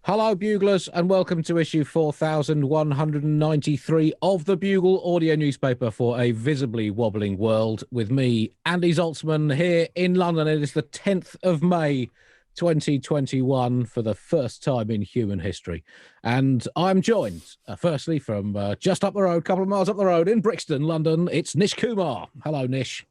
Hello, Buglers, and welcome to issue 4193 of the Bugle audio newspaper for a visibly wobbling world with me, Andy Zaltzman, here in London. It is the 10th of May, 2021, for the first time in human history. And I'm joined, firstly, from just up the road, a couple of miles up the road in Brixton, London. It's Nish Kumar. Hello, Nish.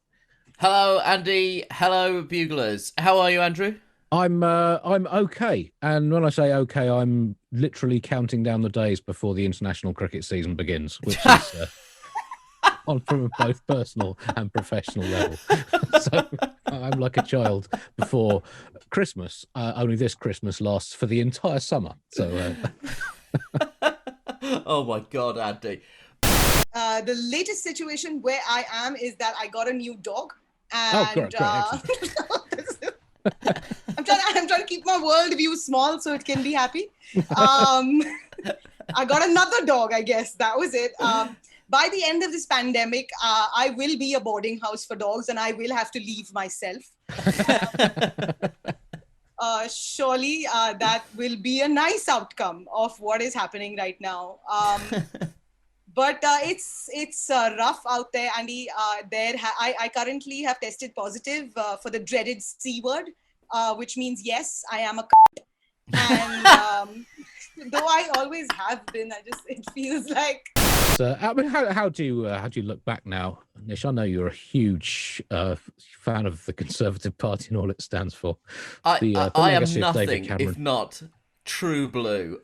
Hello, Andy. Hello, Buglers. How are you, Andrew? I'm okay, and when I say okay, I'm literally counting down the days before the international cricket season begins, which is on from both personal and professional level. So I'm like a child before Christmas. Only this Christmas lasts for the entire summer. So, oh my God, Andy. The latest situation where I am is that I got a new dog, oh, and great, excellent. I'm trying to keep my world view small so it can be happy. I got another dog, I guess. That was it. By the end of this pandemic, I will be a boarding house for dogs and I will have to leave myself. Surely that will be a nice outcome of what is happening right now. But it's rough out there, Andy. I currently have tested positive for the dreaded C word, which means yes, I am a and though I always have been, it feels like. I mean, how do you look back now, Nish? I know you're a huge fan of the Conservative Party and all it stands for. I am nothing Cameron. if not true blue.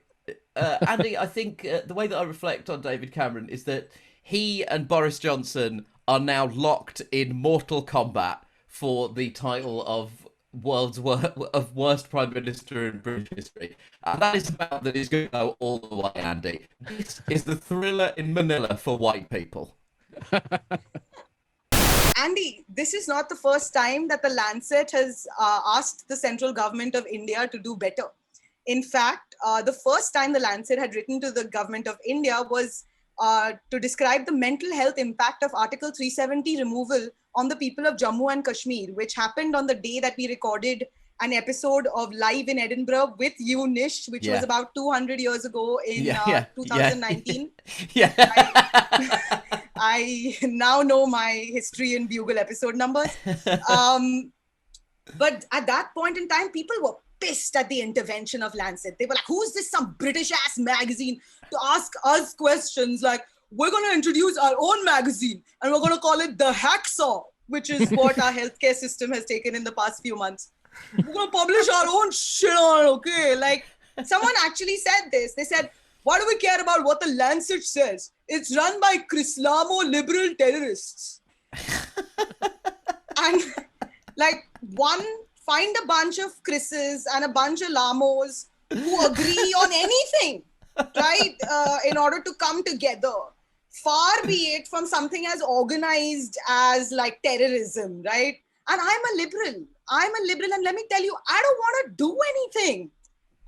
Andy, I think the way that I reflect on David Cameron is that he and Boris Johnson are now locked in mortal combat for the title of worst Prime Minister in British history. And that is about that is going to go all the way, Andy. This is the thriller in Manila for white people. Andy, this is not the first time that the Lancet has asked the central government of India to do better. In fact, the first time the Lancet had written to the government of India was to describe the mental health impact of Article 370 removal on the people of Jammu and Kashmir, which happened on the day that we recorded an episode of Live in Edinburgh with you, Nish, which was about 200 years ago in 2019. Yeah. I now know my history and Bugle episode numbers. But at that point in time, people were pissed at the intervention of Lancet. They were like, who's this, some British ass magazine to ask us questions? Like, we're going to introduce our own magazine and we're going to call it The Hacksaw, which is what our healthcare system has taken in the past few months. We're going to publish our own shit on it, okay? Like, someone actually said this. They said, why do we care about what the Lancet says? It's run by Chrislamo liberal terrorists. And like, find a bunch of Chris's and a bunch of Lamos who agree on anything, right? In order to come together. Far be it from something as organized as like terrorism, right? And I'm a liberal, and let me tell you, I don't want to do anything.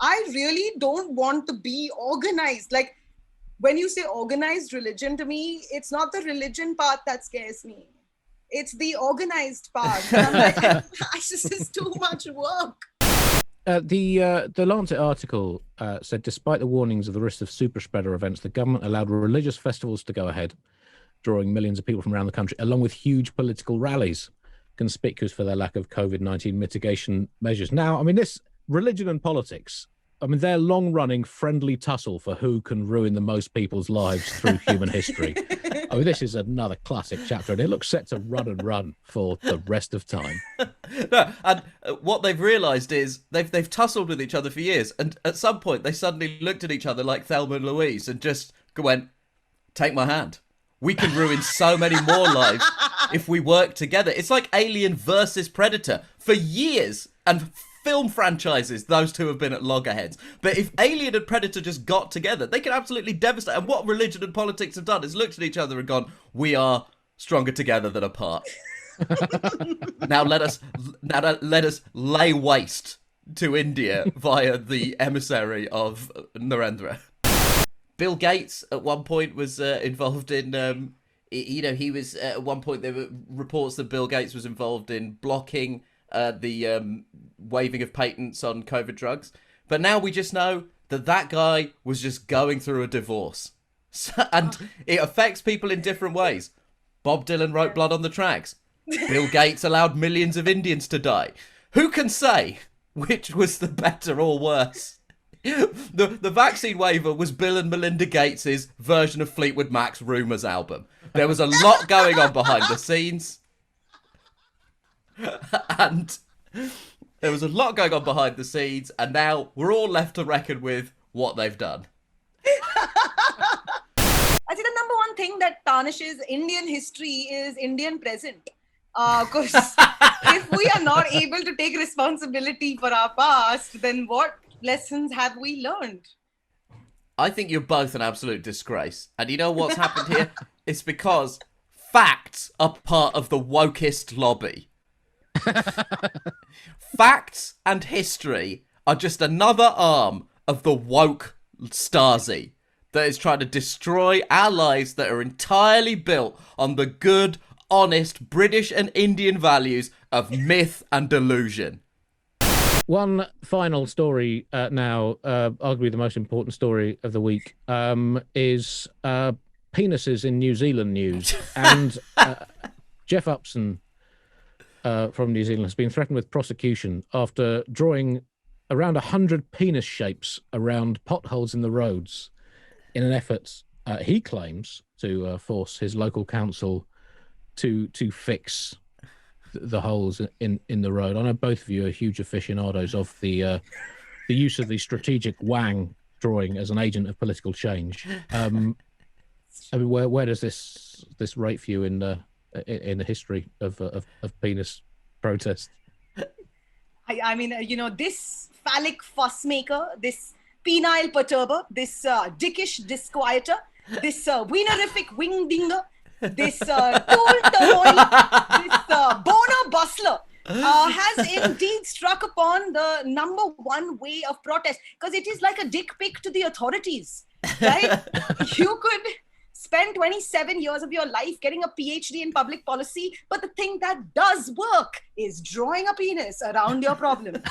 I really don't want to be organized. Like, when you say organized religion to me, it's not the religion part that scares me. It's the organized part. And I'm like, this is too much work. The Lancet article said, despite the warnings of the risk of super spreader events, the government allowed religious festivals to go ahead, drawing millions of people from around the country, along with huge political rallies, conspicuous for their lack of COVID-19 mitigation measures. Now, I mean, this religion and politics, I mean, they're long-running friendly tussle for who can ruin the most people's lives through human history. I mean, this is another classic chapter, and it looks set to run and run for the rest of time. No, and what they've realised is they've tussled with each other for years, and at some point they suddenly looked at each other like Thelma and Louise and just went, "Take my hand. We can ruin so many more lives if we work together." It's like Alien versus Predator for years, and film franchises, those two have been at loggerheads. But if Alien and Predator just got together, they could absolutely devastate. And what religion and politics have done is looked at each other and gone, "We are stronger together than apart." Now let us lay waste to India via the emissary of Narendra. Bill Gates at one point was involved in, he was at one point, there were reports that Bill Gates was involved in blocking the waiving of patents on COVID drugs. But now we just know that guy was just going through a divorce. And it affects people in different ways. Bob Dylan wrote Blood on the Tracks. Bill Gates allowed millions of Indians to die. Who can say which was the better or worse? The vaccine waiver was Bill and Melinda Gates' version of Fleetwood Mac's Rumours album. There was a lot going on behind the scenes. And there was a lot going on behind the scenes, and now we're all left to reckon with what they've done. I think the number one thing that tarnishes Indian history is Indian present. Because if we are not able to take responsibility for our past, then what lessons have we learned? I think you're both an absolute disgrace. And you know what's happened here? It's because facts are part of the wokest lobby. Facts and history are just another arm of the woke Stasi that is trying to destroy our lives that are entirely built on the good, honest British and Indian values of myth and delusion. One final story now, arguably the most important story of the week, is penises in New Zealand news. And Jeff Upson from New Zealand has been threatened with prosecution after drawing around 100 penis shapes around potholes in the roads in an effort, he claims, to force his local council to fix the holes in the road. I know both of you are huge aficionados of the use of the strategic wang drawing as an agent of political change. I mean, where does this rate for you in the history of penis protest? I mean, this phallic fussmaker, this penile perturber, this dickish disquieter, this weinerific wingdinger, this tool turmoil, this boner bustler has indeed struck upon the number one way of protest, because it is like a dick pic to the authorities, right? You could spend 27 years of your life getting a PhD in public policy, but the thing that does work is drawing a penis around your problem,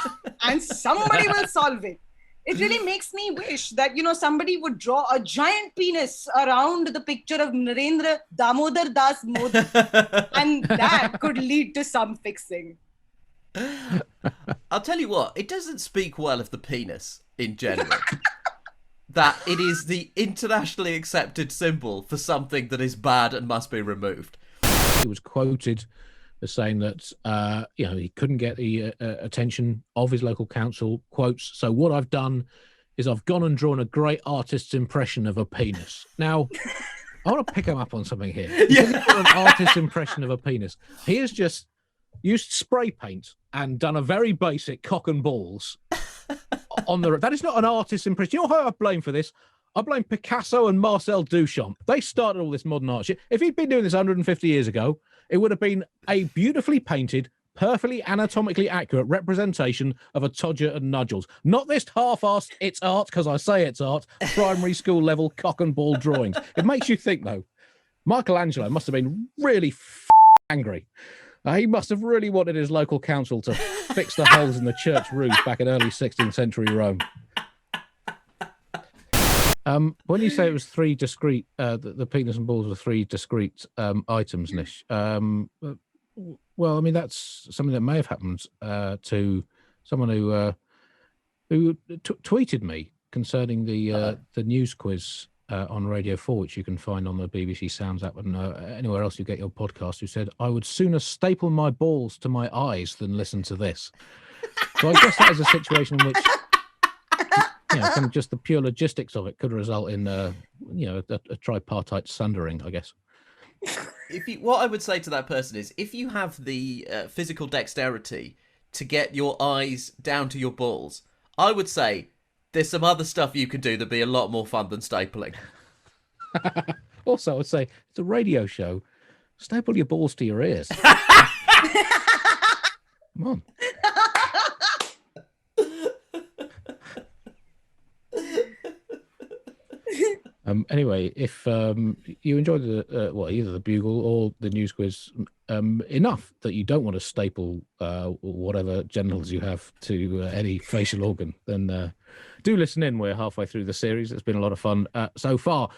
and somebody will solve it. It really makes me wish that, somebody would draw a giant penis around the picture of Narendra Damodar Das Modi, and that could lead to some fixing. I'll tell you what, it doesn't speak well of the penis in general. That it is the internationally accepted symbol for something that is bad and must be removed. He was quoted as saying that he couldn't get the attention of his local council. Quotes, "So what I've done is I've gone and drawn a great artist's impression of a penis." Now, I want to pick him up on something here. An artist's impression of a penis. He has just used spray paint and done a very basic cock and balls on the. That is not an artist's impression. You know who I blame for this? I blame Picasso and Marcel Duchamp. They started all this modern art shit. If he'd been doing this 150 years ago, it would have been a beautifully painted, perfectly anatomically accurate representation of a Todger and Nudgels. Not this half-assed, it's art, because I say it's art, primary school level cock and ball drawings. It makes you think, though. Michelangelo must have been really angry. He must have really wanted his local council to fix the holes in the church roof back in early 16th century Rome. When you say it was three discrete, the penis and balls were three discrete items, Nish. Well, I mean, that's something that may have happened to someone who tweeted me concerning the news quiz on Radio 4, which you can find on the BBC Sounds app and anywhere else you get your podcast, who said, "I would sooner staple my balls to my eyes than listen to this." So I guess that is a situation in which, kind of just the pure logistics of it could result in, a tripartite sundering, I guess. What I would say to that person is, if you have the physical dexterity to get your eyes down to your balls, I would say there's some other stuff you can do that'd be a lot more fun than stapling. Also, I would say, it's a radio show. Staple your balls to your ears. Come on. Anyway, if you enjoyed either the Bugle or the news quiz enough that you don't want to staple whatever genitals you have to any facial organ, then do listen in. We're halfway through the series. It's been a lot of fun so far.